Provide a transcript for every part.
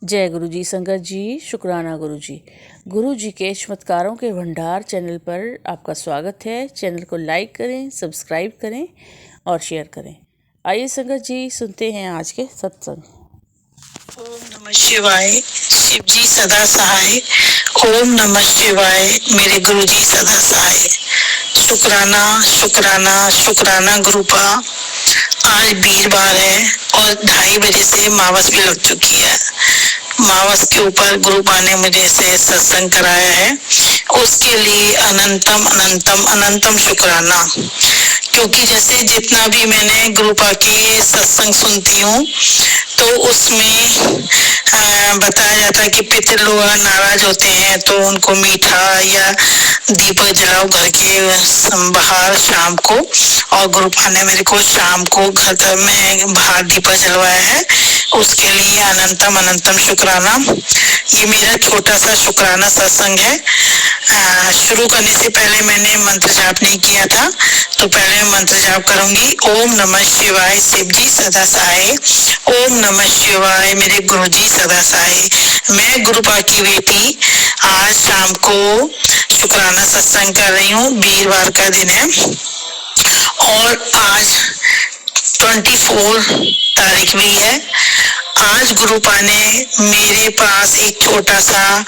जय गुरु जी। संगत जी, शुक्राना गुरु जी। गुरु जी के चमत्कारों के भंडार चैनल पर आपका स्वागत है। चैनल को लाइक करें, सब्सक्राइब करें और शेयर करें। आइए संगत जी, सुनते हैं आज के सत्संग। ओम नमः शिवाय, शिव जी सदा सहाय। ओम नमः शिवाय, मेरे गुरु जी सदा सहाय। शुक्राना शुक्राना शुक्राना गुरुपा। आज वीरवार है और 2:30 बजे से मावस भी लग चुकी है। मावस के ऊपर गुरुपा ने मुझे से सत्संग कराया है, उसके लिए अनंतम अनंतम अनंतम शुक्राना। क्योंकि जैसे जितना भी मैंने गुरुपा के सत्संग सुनती हूँ तो उसमें बताया जाता है कि पितर लोग नाराज होते हैं तो उनको मीठा या दीपक जलाओ घर के बाहर शाम को। और गुरुपा ने मेरे को शाम को घर में बाहर दीपक जलवाया है, उसके लिए अनंतम अनंतम शुक्राना। ये मेरा छोटा सा शुक्राना सत्संग है। शुरू करने से पहले मैंने मंत्र जाप नहीं किया था, तो पहले मैं मंत्र जाप करूंगी। ओम नमः शिवाय, शिव जी सदा सहाय। ओम नमः शिवाय, मेरे गुरु जी सदा सहाय। मैं गुरुपा की बेटी आज शाम को शुक्राना सत्संग कर रही हूँ। वीरवार का दिन है और आज 24 तारीख भी है। आज गुरुपा ने मेरे पास एक छोटा सा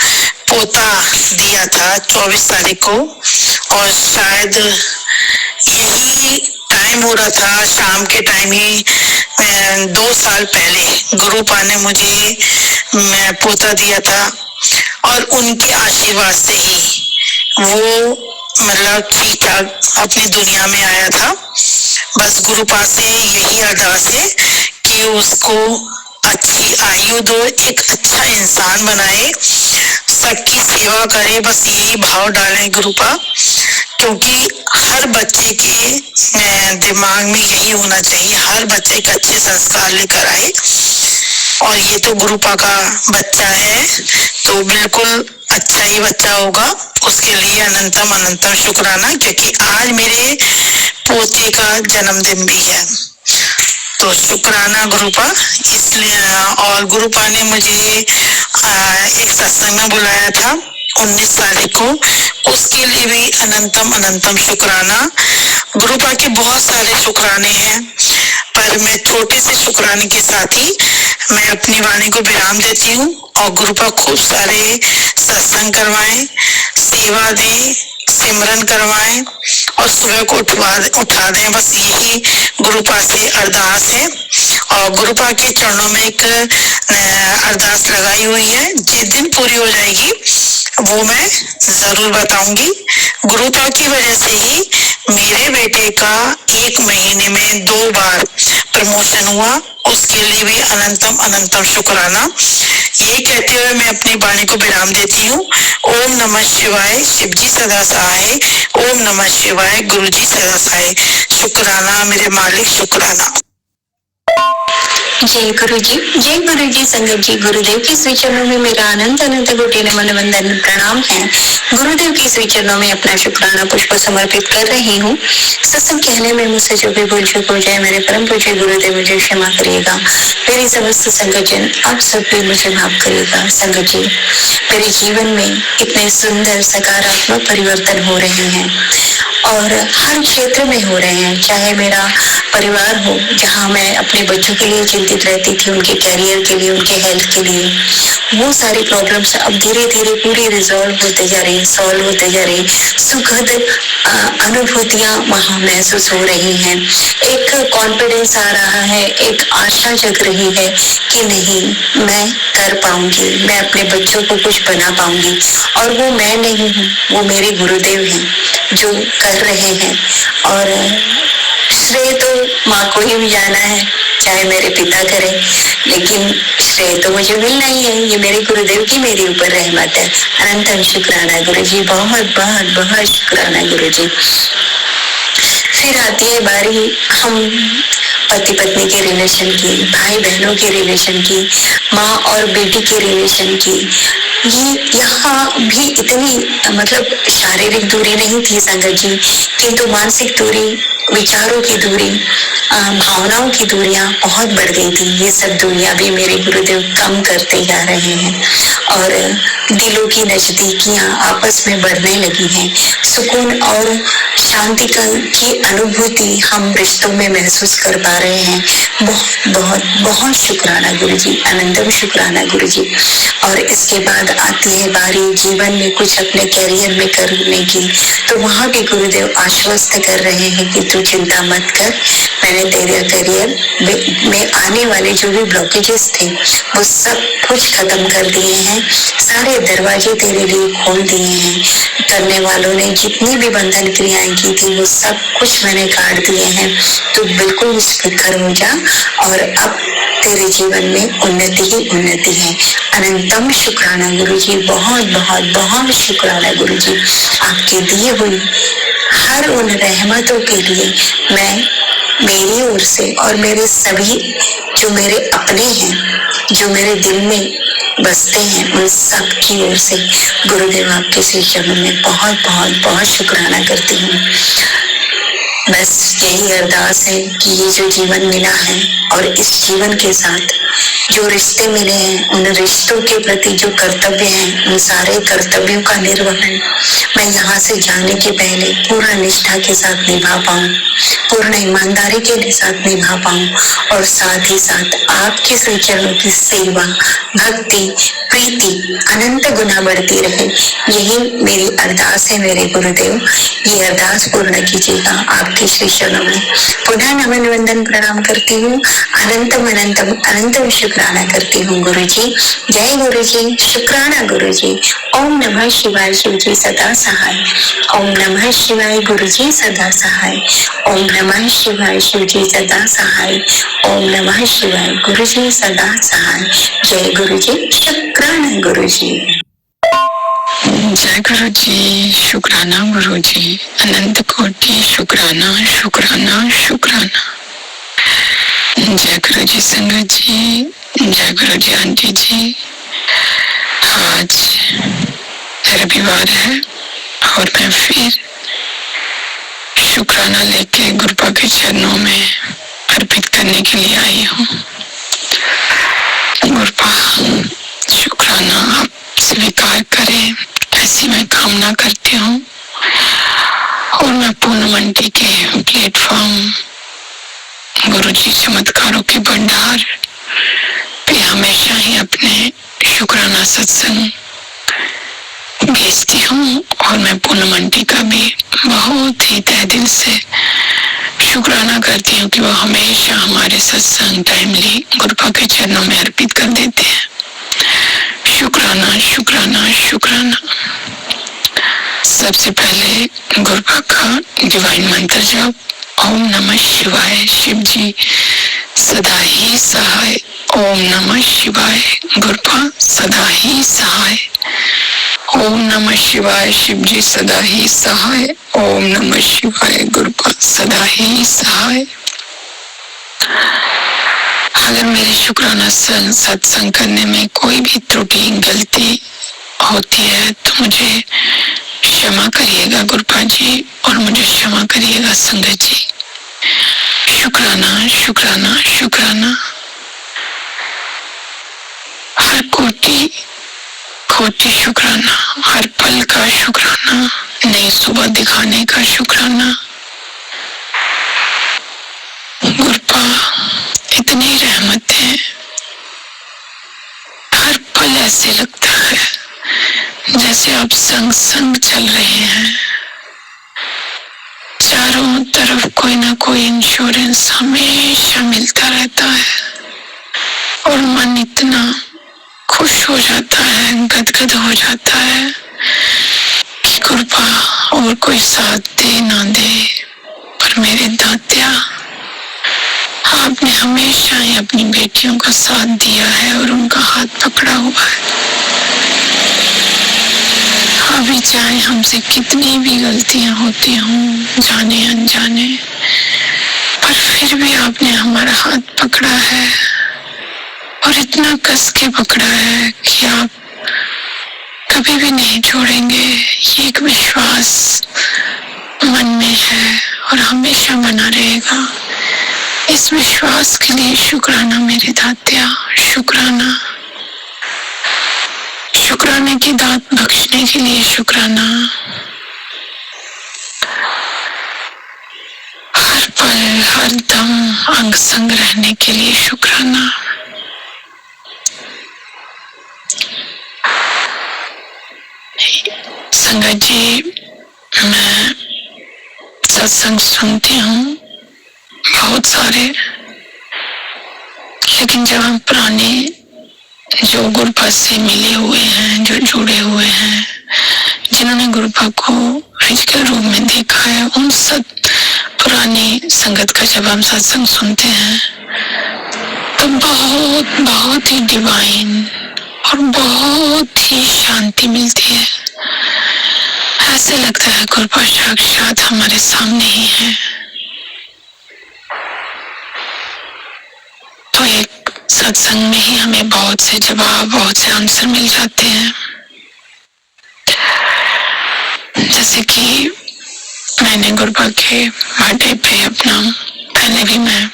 पोता दिया था 24 तारीख को, और शायद यही टाइम हो रहा था, शाम के टाइम ही 2 साल पहले गुरुपा ने मुझे पोता दिया था। और उनके आशीर्वाद से ही वो मतलब ठीक ठाक अपनी दुनिया में आया था। बस गुरुपा से यही अरदास है कि उसको अच्छी आयु दो, एक अच्छा इंसान बनाए, सबकी सेवा करे। बस यही भाव डालें गुरुपा, क्योंकि हर बच्चे के दिमाग में यही होना चाहिए, हर बच्चे का अच्छे संस्कार लेकर आए। और ये तो गुरुपा का बच्चा है तो बिल्कुल अच्छा ही बच्चा होगा। उसके लिए अनंतम अनंतम शुक्राना, क्योंकि आज मेरे पोते का जन्मदिन भी है। तो शुक्राना गुरुपा इसलिए। और गुरुपा ने मुझे एक सत्संग में बुलाया था 19 तारीख को, उसके लिए भी अनंतम अनंतम शुक्राना। गुरुपा के बहुत सारे शुक्राने हैं, पर मैं छोटे से शुक्राने के साथ ही मैं अपनी वाणी को विराम देती हूँ। और गुरुपा खूब सारे सत्संग करवाएं, सेवा दें, सिमरन करवाएं और सुबह को उठा दें। बस यही गुरुपा से अरदास है। और गुरुपा के चरणों में एक अरदास लगाई हुई है, जिस दिन पूरी हो जाएगी वो मैं जरूर बताऊंगी। गुरुपा की वजह से ही मेरे बेटे का 1 महीने में 2 बार प्रमोशन हुआ, उसके लिए भी अनंतम अनंतम शुक्राना। ये कहते हुए मैं अपनी वाणी को विराम देती हूँ। ओम नमः शिवाय, शिव जी सदा सहाय। ओम नमः शिवाय, गुरु जी सदा सहाय। शुक्राना मेरे मालिक, शुक्राना। जय गुरु जी, जय गुरु जी। संगत जी, गुरुदेव के श्री चरणों में मेरा अनंत अनंत कोटि नमन वंदन प्रणाम है। गुरुदेव के श्री चरणों में अपना शुक्राना पुष्प समर्पित कर रही हूँ। सत्संग कहने में मुझसे जो भी भूल चूक हो जाए, मेरे परम पूज्य गुरुदेव मुझे क्षमा करिएगा। मेरी समस्त संगत जन आप सब भी मुझे माफ करिएगा। संगत जी, मेरे जीवन में इतने सुंदर सकारात्मक परिवर्तन हो रहे हैं और हर क्षेत्र में हो रहे हैं। चाहे मेरा परिवार हो, जहाँ मैं अपने बच्चों के लिए चिंतित रहती थी, उनके कैरियर के लिए, उनके हेल्थ के लिए, वो सारी प्रॉब्लम्स अब धीरे धीरे पूरी रिजॉल्व होते जा रही, सॉल्व होते जा रही। सुखद अनुभूतियां वहाँ महसूस हो रही हैं। एक कॉन्फिडेंस आ रहा है, एक आशा जग रही है कि नहीं, मैं कर पाऊंगी, मैं अपने बच्चों को कुछ बना पाऊंगी। और वो मैं नहीं हूँ, वो मेरे गुरुदेव हैं जो कर रहे हैं। और श्रेय तो माँ को ही भी जाना है, चाहे मेरे पिता करें, लेकिन श्रेय तो मुझे मिलना ही है। ये मेरे गुरुदेव की मेरे ऊपर रहमत है। अनंतम शुक्राना गुरु जी, बहुत बहुत बहुत शुक्राना गुरु जी। फिर आती है बारी हम पति पत्नी के रिलेशन की, भाई बहनों के रिलेशन की, माँ और बेटी के रिलेशन की। ये यहाँ भी इतनी मतलब शारीरिक दूरी नहीं थी संगत जी, किंतु मानसिक दूरी, विचारों की दूरी, भावनाओं की दूरियां बहुत बढ़ गई थी। ये सब दूरियां भी मेरे गुरुदेव कम करते जा रहे हैं और दिलों की नजदीकियां आपस में बढ़ने लगी हैं। सुकून और शांति की अनुभूति हम रिश्तों में महसूस कर पा रहे हैं। बहुत बहुत बहुत शुक्राना गुरु जी, अनंतम शुक्राना गुरु जी। और इसके बाद आती है बारी जीवन में कुछ अपने कैरियर में करने की, तो वहां भी गुरुदेव आश्वस्त कर रहे हैं कि तू चिंता मत कर, मैंने तेरे करियर में आने वाले जो भी ब्लॉकेजेस थे वो सब कुछ खत्म कर दिए हैं, सारे दरवाजे तेरे लिए खोल दिए हैं। करने वालों ने जितनी भी बंधन क्रियाएं की थी वो सब कुछ मैंने काट दिए हैं। तो बिल्कुल निष्फिक्र हो जा और अब तेरे जीवन में उन्नति ही उन्नति है। अनंतम शुक्राना गुरु जी, बहुत बहुत बहुत शुक्राना गुरु जी। आपके दिए हुई हर उन रहमतों के लिए मैं मेरी ओर से और मेरे सभी जो मेरे अपने हैं, जो मेरे दिल में बसते हैं, उन सब की ओर से गुरुदेव आपके श्री चरणों में बहुत बहुत बहुत शुक्राना करती हूँ। बस यही अरदास है कि ये जो जीवन मिला है और इस जीवन के साथ जो रिश्ते मिले हैं, उन रिश्तों के प्रति जो कर्तव्य हैं, उन सारे कर्तव्यों का निर्वहन मैं यहाँ से जाने के पहले पूर्ण निष्ठा के साथ निभा पाऊं, पूर्ण ईमानदारी के साथ निभा पाऊं और साथ ही साथ आपके श्री चरणों की सेवा, भक्ति, प्रीति अनंत गुना बढ़ती रहे। यही मेरी अरदास है मेरे गुरुदेव। ये अरदास पूर्ण कीजिएगा आपके श्री चरणों में। पुनः नमन वंदन प्रणाम करती हूँ। अनंतम अनंतम अनंतम शुक्राना करती हूँ गुरु जी। जय गुरु जी, शुक्राना गुरु जी। ओम नमः शिवाय, शिव जी सदा सहाय। ओम नमः शिवाय, गुरु जी सदा सहाय। ओम नमः शिवाय, शिव जी सदा सहाय। ओम नमः शिवाय, गुरु जी सदा सहाय। जय गुरु जी, शुक्राना गुरु जी। जय गुरु जी, शुक्राना गुरु जी, अनंत कोटि शुक्राना शुक्राना शुक्राना। जय गुरु जी संगत जी, जय गुरु जी आंटी जी। आज रविवार है और मैं फिर शुक्राना लेके गुरुपा के चरणों में अर्पित करने के लिए आई हूँ। गुरुपा शुक्राना आप स्वीकार करें, ऐसी मैं कामना करती हूँ। और मैं पूर्णमंटी के प्लेटफॉर्म गुरुजी चमत्कारों के भंडार पे हमेशा ही अपने शुक्राना सत्संग भेजती हूँ और मैं पूर्णमंटी का भी बहुत ही तहे दिल से शुक्राना करती हूँ कि वो हमेशा हमारे सत्संग टाइमली गुरुपा के चरणों में अर्पित कर देते हैं। शुक्राना शुक्राना शुक्राना। सबसे पहले गुरुपा का डिवाइन मंत्र जप। ओम नमः शिवाय, शिव जी सदा ही सहाय। ओम नमः शिवाय, गुरुपा सदा ही सहाय। ओम नमः शिवाय, शिव जी सदा ही सहाय। ओम नमः शिवाय, गुरुपा सदा ही सहाय। अगर मेरे शुक्राना सत्संग करने में कोई भी त्रुटि गलती होती है तो मुझे क्षमा करिएगा गुरुपा जी और मुझे क्षमा करिएगा संगत जी। शुक्राना शुक्राना शुक्राना। हर कोटि कोटि शुक्राना, हर पल का शुक्राना, नई सुबह दिखाने का शुक्राना। गुरुपा इतनी रहमत है, हर पल ऐसे लगता है जैसे आप संग संग चल रहे हैं। चारों तरफ कोई ना कोई इंश्योरेंस हमेशा मिलता रहता है और मन इतना खुश हो जाता है, गदगद हो जाता है कि कृपा और कोई साथ दे ना दे, पर मेरे दात्या आपने हमेशा ही अपनी बेटियों का साथ दिया है और उनका हाथ पकड़ा हुआ है। अभी चाहे हमसे कितनी भी गलतियां होती हों, जाने अनजाने, पर फिर भी आपने हमारा हाथ पकड़ा है और इतना कस के पकड़ा है कि आप कभी भी नहीं छोड़ेंगे। ये एक विश्वास मन में है और हमेशा बना रहेगा। इस विश्वास के लिए शुक्राना मेरे दात्या, शुक्राना। शुक्राने की दात बख्शने के लिए शुक्राना। हर पल हर दम अंग संग रहने के लिए शुक्राना। संगत जी, मैं सत्संग सुनती हूँ बहुत सारे, लेकिन जब हम पुराने जो गुरुपा से मिले हुए हैं, जो जुड़े हुए हैं, जिन्होंने गुरुपा को फिजिकल रूप में देखा है, उन सब पुरानी संगत का जब हम सत्संग सुनते हैं तो बहुत बहुत ही डिवाइन और बहुत ही शांति मिलती है। ऐसे लगता है गुरुपा साक्षात हमारे सामने ही है। तो एक सत्संग में ही हमें बहुत से जवाब, बहुत से आंसर मिल जाते हैं। जैसे कि मैंने गुरुपा के बर्थडे पे अपना, पहले भी मैं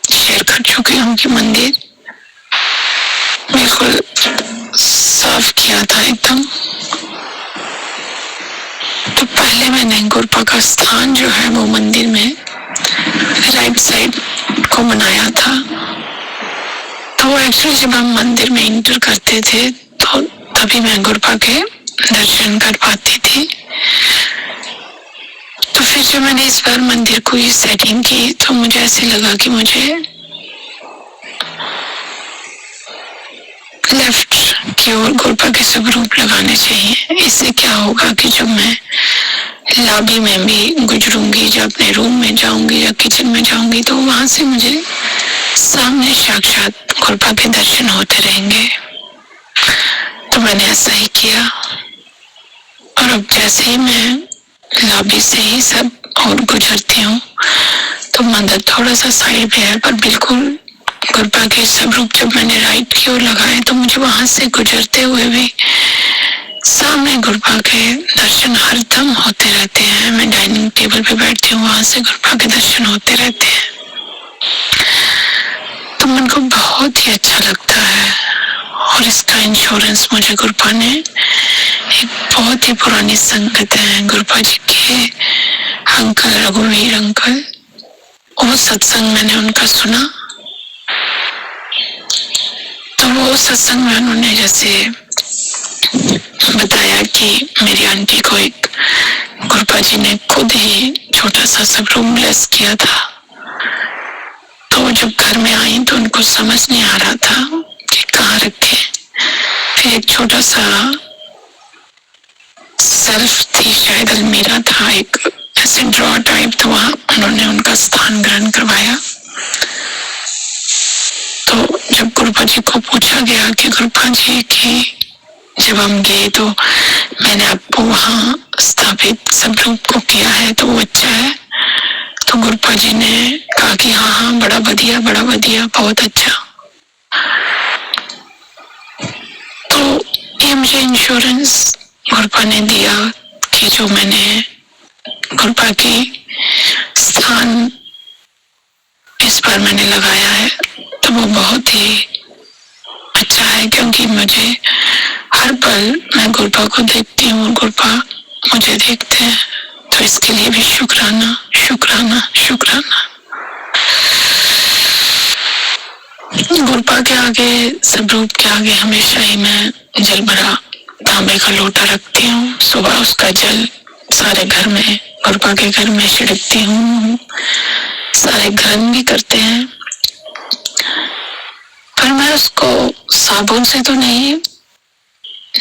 शेयर कर चुकी हूँ कि मंदिर बिल्कुल साफ किया था एकदम। तो पहले मैंने गुरुपा का स्थान जो है वो मंदिर में राइट साइड को बनाया था। तो एक्चुअली जब हम मंदिर में एंटर करते थे तो तभी मैं गुरुपा के दर्शन कर पाती थी। तो फिर जब मैंने इस बार मंदिर को ये सेटिंग की तो मुझे ऐसे लगा कि मुझे लेफ्ट की ओर गुरुपा के स्वरूप लगाने चाहिए। इससे क्या होगा कि जब मैं लॉबी में भी गुजरूंगी, जब अपने रूम में जाऊंगी या किचन में जाऊंगी, तो वहां से मुझे सामने साक्षात गुरुपा के दर्शन होते रहेंगे। तो मैंने ऐसा ही किया और अब जैसे ही मैं लॉबी से ही सब और गुजरती हूँ तो मंदिर थोड़ा सा साइड पे है, पर बिल्कुल गुरुपा के स्वरूप जब मैंने राइट की ओर लगाए तो मुझे वहां से गुजरते हुए भी सामने गुरुपा के दर्शन हरदम होते रहते हैं। मैं डाइनिंग टेबल पे बैठती हूँ, वहां से गुरुपा के दर्शन होते रहते हैं। तो मन को बहुत ही अच्छा लगता है। और इसका इंश्योरेंस मुझे गुरुपा ने, एक बहुत ही पुरानी संगत है गुरुपा जी के अंकल, रघुवीर अंकल, वो सत्संग मैंने उनका सुना। तो वो सत्संग में उन्होंने जैसे बताया कि मेरी आंटी को एक गुरुपा जी ने खुद ही छोटा सा सब रूम ब्लेस किया था। तो जब घर में आई तो उनको समझ नहीं आ रहा था कि कहाँ रखे। फिर एक छोटा सा सेल्फ थी, शायद अलमीरा था, एक ऐसे ड्रॉ टाइप, तो वहां उन्होंने उनका स्थान ग्रहण करवाया। तो जब गुरुपा जी को पूछा गया कि गुरुपा जी की जब हम गए तो मैंने आपको वहां स्थापित सब रूप को किया है तो वो अच्छा है। तो गुरुपा जी ने कहा कि हाँ हाँ, बड़ा बढ़िया, बड़ा बढ़िया, बहुत अच्छा। तो ये मुझे इंश्योरेंस गुरुपा ने दिया कि जो मैंने गुरुपा की स्थान इस पर मैंने लगाया है तो वो बहुत ही अच्छा है, क्योंकि मुझे हर पल मैं गुरुपा को देखती हूँ और गुरुपा मुझे देखते हैं। तो इसके लिए भी शुक्राना, शुक्राना, शुक्राना। गुरुपा के आगे, सब रूप के आगे हमेशा ही मैं जल भरा तांबे का लोटा रखती हूँ। सुबह उसका जल सारे घर में, गुरुपा के घर में छिड़कती हूँ। सारे ग्रहण भी करते हैं, पर मैं उसको साबुन से तो नहीं,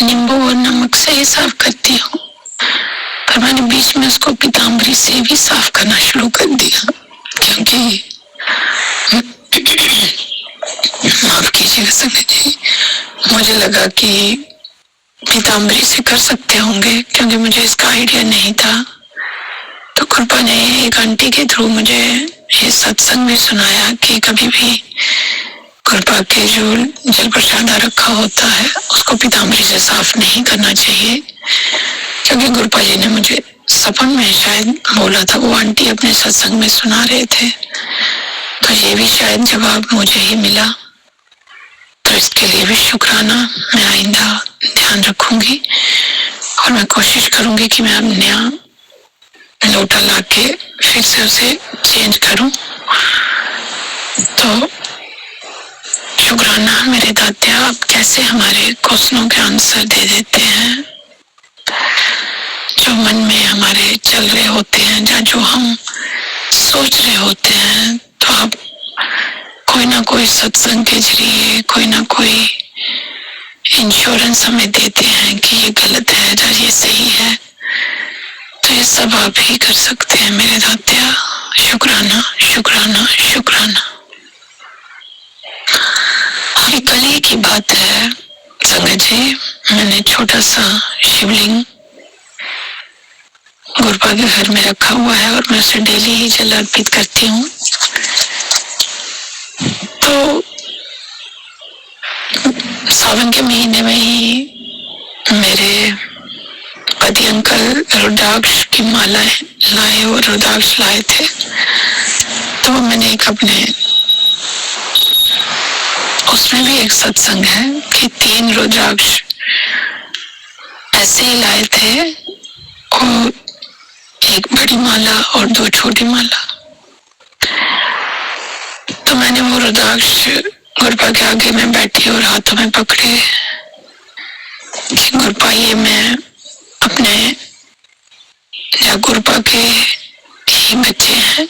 नींबू और नमक से ही साफ करती हूँ। पर मैंने बीच में उसको पीतांबरी से भी साफ करना शुरू कर दिया, क्योंकि माफ कीजिएगा संगत जी, मुझे लगा कि पीतांबरी से कर सकते होंगे, क्योंकि मुझे इसका आइडिया नहीं था। तो गुरुपा ने एक आंटी के थ्रू मुझे ये सत्संग भी सुनाया कि कभी भी गुरुपा के जो जल प्रसाद रखा होता है उसको पीताम्बरी से साफ नहीं करना चाहिए, क्योंकि गुरुपा जी ने मुझे सपन में शायद बोला था, वो आंटी अपने सत्संग में सुना रहे थे, तो ये भी शायद जवाब मुझे ही मिला। तो इसके लिए भी शुक्राना। मैं आइंदा ध्यान रखूंगी और मैं कोशिश करूंगी कि मैं अब नया लोटा लाके फिर से उसे चेंज करूं। तो शुक्राना मेरे दात्या, आप कैसे हमारे क्वेश्चनों के आंसर दे देते हैं जो मन में हमारे चल रहे होते हैं, या जो हम सोच रहे होते हैं। तो आप कोई ना कोई सत्संग के जरिए कोई ना कोई इंश्योरेंस हमें देते हैं कि ये गलत है या ये सही है। तो ये सब आप ही कर सकते हैं मेरे दात्या। शुक्राना शुक्राना शुक्राना। अभी कल ही की बात है संगत जी, मैंने छोटा सा शिवलिंग गुरुपा के घर में रखा हुआ है और मैं उसे डेली ही जल अर्पित करती हूँ। तो सावन के महीने में ही मेरे पति अंकल रुद्राक्ष की मालाएं लाए और रुद्राक्ष लाए थे। तो मैंने एक अपने उसमें भी एक सत्संग है कि 3 रुद्राक्ष ऐसे ही लाए थे, और एक बड़ी माला और 2 छोटी माला। तो मैंने वो रुद्राक्ष गुरुपा के आगे में बैठी और हाथों में पकड़े कि गुरुपा ये मैं अपने या गुरुपा के ही बच्चे हैं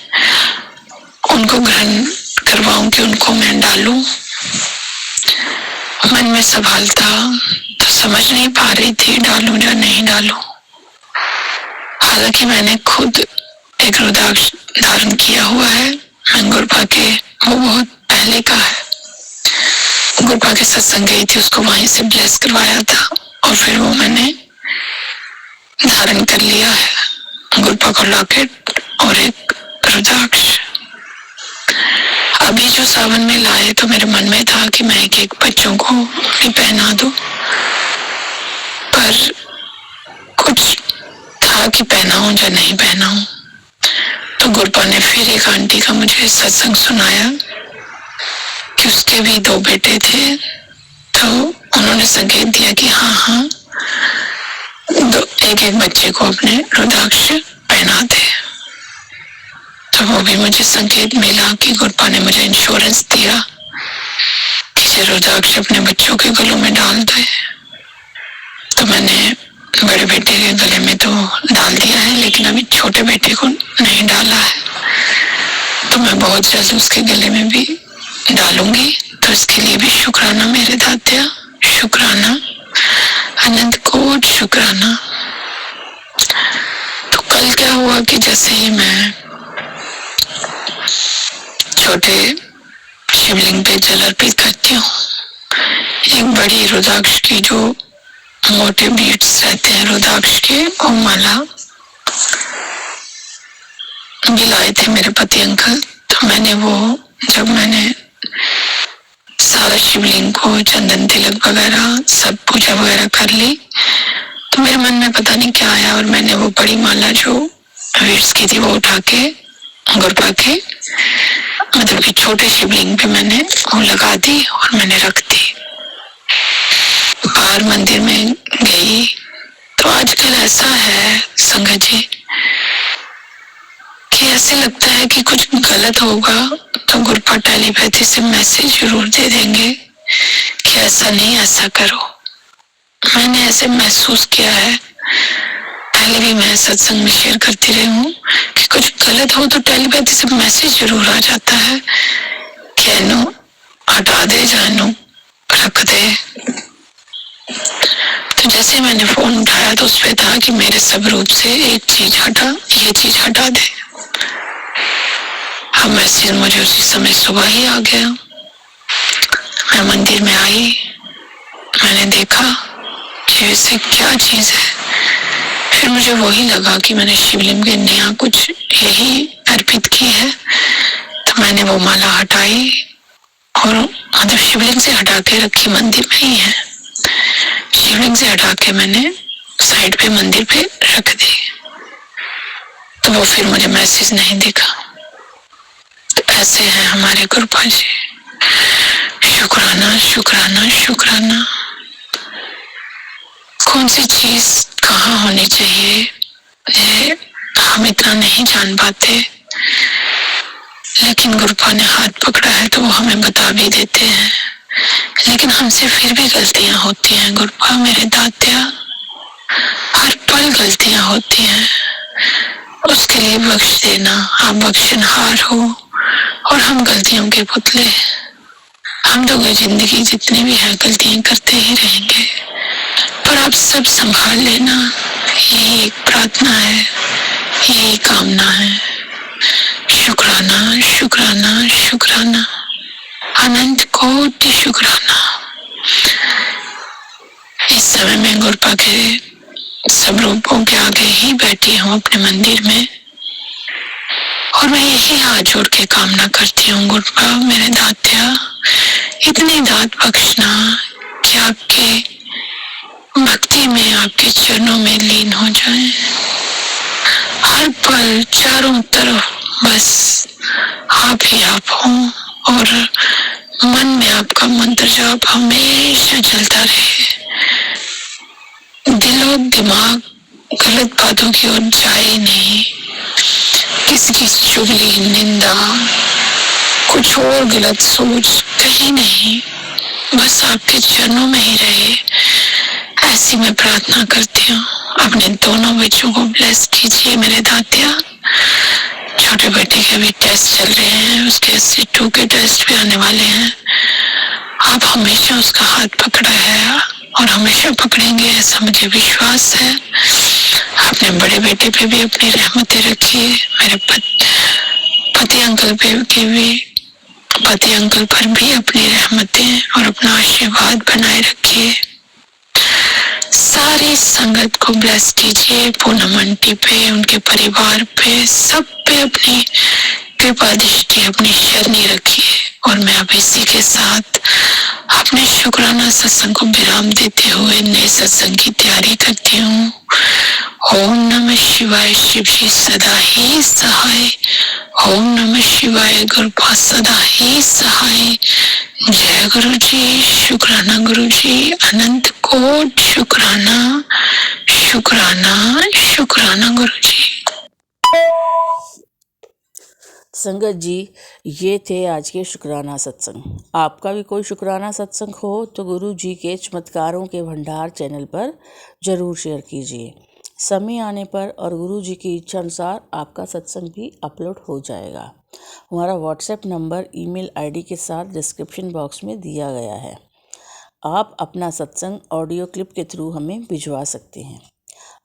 उनको ग्रहण करवाऊं कि उनको मैं डालूं। मन में सवाल था, तो समझ नहीं पा रही थी डालूं या नहीं डालूं। हालांकि मैंने खुद एक रुद्राक्ष धारण किया हुआ है, मैं गुरुपा के वो बहुत पहले का है, गुरुपा के सत्संग गई थी, उसको वहीं से ब्लेस करवाया था और फिर वो मैंने धारण कर लिया है, गुरुपा को लॉकेट और एक रुद्राक्ष। अभी जो सावन में लाए तो मेरे मन में था कि मैं एक बच्चों को भी पहना दूं, पर कुछ था कि पहनाऊं या नहीं पहनाऊं। तो गुरुपा ने फिर एक आंटी का मुझे सत्संग सुनाया कि उसके भी 2 बेटे थे, तो उन्होंने संकेत दिया कि हाँ एक बच्चे को अपने रुद्राक्ष पहना दे। तो वो भी मुझे संकेत मिला कि गुरुपा ने मुझे इंश्योरेंस दिया कि रुद्राक्ष अपने बच्चों के गलों में डाल दे। तो मैंने बड़े बेटे के गले में तो डाल दिया है, लेकिन अभी छोटे बेटे को नहीं डाला है। तो मैं बहुत जल्द उसके गले में भी डालूंगी। तो इसके लिए भी शुक्राना मेरे दात्या, शुक्राना, अनंत कोट शुक्राना। तो कल क्या हुआ कि जैसे ही मैं छोटे शिवलिंग पे जल अर्पित करती हूँ, एक बड़ी रुद्राक्ष की जो मोटे बीट्स रहते हैं रुद्राक्ष के, वो माला भी लाए थे मेरे पति अंकल। तो मैंने वो जब मैंने सारा शिवलिंग को चंदन तिलक वगैरह सब पूजा वगैरह कर ली, तो मेरे मन में पता नहीं क्या आया और मैंने वो बड़ी माला जो बीट्स की थी वो उठा के गुरुपा के मतलब कि छोटे शिवलिंग पे मैंने वो लगा दी और मैंने रख दी। बाहर मंदिर में गई तो आजकल ऐसा है संगत जी कि ऐसे लगता है कि कुछ गलत होगा तो गुरुपा टेलीपैथी से मैसेज जरूर दे देंगे कि ऐसा नहीं, ऐसा करो। मैंने ऐसे महसूस किया है, पहले भी मैं सत्संग में शेयर करती रही हूँ कि कुछ गलत हो तो टेलीपैथी से मैसेज जरूर आ जाता है कि एनो हटा दे, जानो रख दे। तो जैसे मैंने फोन उठाया तो उसपे था कि मेरे सब रूप से एक चीज हटा, ये चीज हटा दे। अब मैसेज मुझे उसी समय सुबह ही आ गया। मैं मंदिर में आई, मैंने देखा कि वैसे क्या चीज है। फिर मुझे वही लगा कि मैंने शिवलिंग में नया कुछ यही अर्पित की है तो मैंने वो माला हटाई और मतलब शिवलिंग से हटा के रखी, मंदिर में ही है, शिवलिंग से हटा के मैंने साइड पे मंदिर पे रख दी। तो वो फिर मुझे मैसेज नहीं दिखा। तो ऐसे हैं हमारे गुरुपा जी। शुक्राना शुक्राना शुक्राना। कौन सी चीज कहाँ होनी चाहिए ये हम इतना नहीं जान पाते, लेकिन गुरुपा ने हाथ पकड़ा है तो वो हमें बता भी देते हैं। लेकिन हमसे फिर भी गलतियां होती हैं गुरुपा मेरे दात्या, हर पल गलतियां होती हैं। उसके लिए बख्श देना, आप बख्शनहार हो और हम गलतियों के पुतले। हम तो जिंदगी जितनी भी है गलतियां करते ही रहेंगे, पर आप सब संभाल लेना, यही एक प्रार्थना है, यही कामना है। शुक्राना शुक्राना शुक्राना, अनंत कोटि शुक्राना। इस समय मैं गुरुपा के सब रूपों के आगे ही बैठी हूँ अपने मंदिर में, और मैं यही हाथ जोड़ के कामना करती हूँ गुरुपा मेरे दात्या, इतनी दात बख्शना कि आपके भक्ति में, आपके चरणों में लीन हो जाए। हर पल चारों तरफ बस आप ही आप हो, और मन में आपका मंत्र जाप हमेशा चलता रहे। दिलो दिमाग गलत बातों की ओर जाए नहीं, किसी की चुगली, निंदा, कुछ और गलत सोच कहीं नहीं, बस आपके चरणों में ही रहे। ऐसी मैं प्रार्थना करती हूँ। अपने दोनों बच्चों को ब्लेस कीजिए मेरे दात्या। छोटे बेटे के भी टेस्ट चल रहे हैं, उसके SC2 के टेस्ट भी आने वाले हैं। आप हमेशा उसका हाथ पकड़ा है और हमेशा पकड़ेंगे, ऐसा मुझे विश्वास है। अपने बड़े बेटे पे भी अपनी रहमतें रखिए, मेरे पति अंकल पर भी अपनी रहमतें और अपना आशीर्वाद बनाए रखिए। सारी संगत को ब्लेस कीजिए, पूनम आंटी पे, उनके परिवार पे, सब पे अपनी कृपा दृष्टि, अपनी शरणी रखिए। और मैं अब इसी के साथ अपने शुक्राना सत्संग को विराम देते हुए नए सत्संग की तैयारी करती हूँ। ओम नमः शिवाय, शिव जी सदा ही सहाय। ओम नमः शिवाय, गुरुपा सदा ही सहाय। जय गुरु जी, शुक्राना गुरु जी, अनंत कोट शुक्राना शुक्राना शुक्राना गुरु जी। संगत जी, ये थे आज के शुक्राना सत्संग। आपका भी कोई शुक्राना सत्संग हो तो गुरु जी के चमत्कारों के भंडार चैनल पर ज़रूर शेयर कीजिए। समय आने पर और गुरु जी की इच्छा अनुसार आपका सत्संग भी अपलोड हो जाएगा। हमारा व्हाट्सएप नंबर, ईमेल आईडी के साथ डिस्क्रिप्शन बॉक्स में दिया गया है। आप अपना सत्संग ऑडियो क्लिप के थ्रू हमें भिजवा सकते हैं।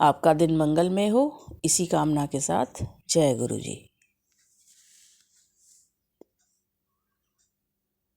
आपका दिन मंगलमय हो, इसी कामना के साथ जय गुरु जी।